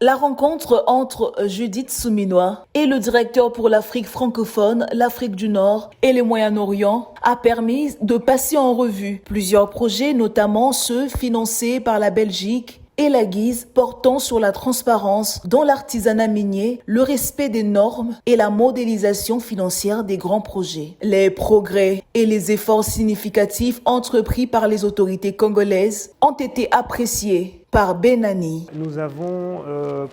La rencontre entre Judith Souminois et le directeur pour l'Afrique francophone, l'Afrique du Nord et le Moyen-Orient a permis de passer en revue plusieurs projets, notamment ceux financés par la Belgique et la Guise, portant sur la transparence dans l'artisanat minier, le respect des normes et la modélisation financière des grands projets. Les progrès et les efforts significatifs entrepris par les autorités congolaises ont été appréciés par Benani. Nous avons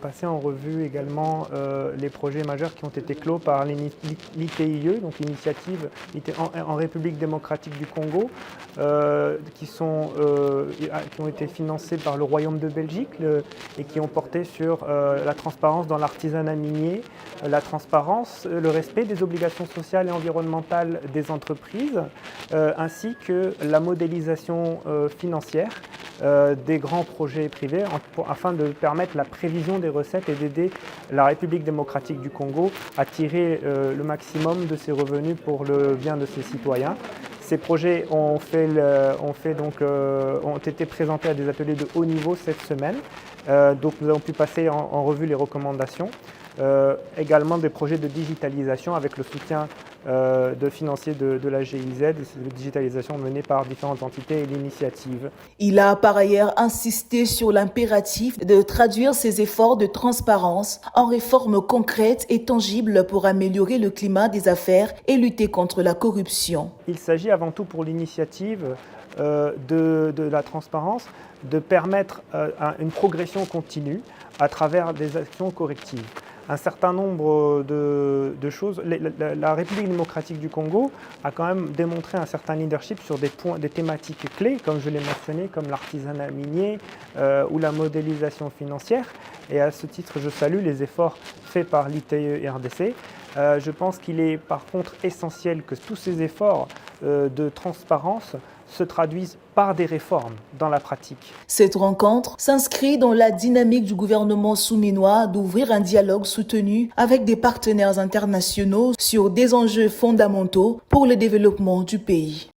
passé en revue également les projets majeurs qui ont été clos par l'ITIE, donc l'initiative en République démocratique du Congo, qui ont été financés par le Royaume de Belgique et qui ont porté sur la transparence dans l'artisanat minier, la transparence, le respect des obligations sociales et environnementales des entreprises, ainsi que la modélisation financière des grands projets privés afin de permettre la prévision des recettes et d'aider la République démocratique du Congo à tirer le maximum de ses revenus pour le bien de ses citoyens. Ces projets ont été présentés à des ateliers de haut niveau cette semaine. Donc nous avons pu passer en revue les recommandations. Également des projets de digitalisation avec le soutien de financiers de la GIZ, de digitalisation menée par différentes entités et l'initiative. Il a par ailleurs insisté sur l'impératif de traduire ces efforts de transparence en réformes concrètes et tangibles pour améliorer le climat des affaires et lutter contre la corruption. Il s'agit avant tout pour l'initiative de la transparence de permettre une progression continue à travers des actions correctives. Un certain nombre de choses. La République démocratique du Congo a quand même démontré un certain leadership sur des thématiques clés, comme je l'ai mentionné, comme l'artisanat minier ou la modélisation financière. Et à ce titre, je salue les efforts faits par l'ITIE RDC. Je pense qu'il est par contre essentiel que tous ces efforts de transparence se traduisent par des réformes dans la pratique. Cette rencontre s'inscrit dans la dynamique du gouvernement souminois d'ouvrir un dialogue soutenu avec des partenaires internationaux sur des enjeux fondamentaux pour le développement du pays.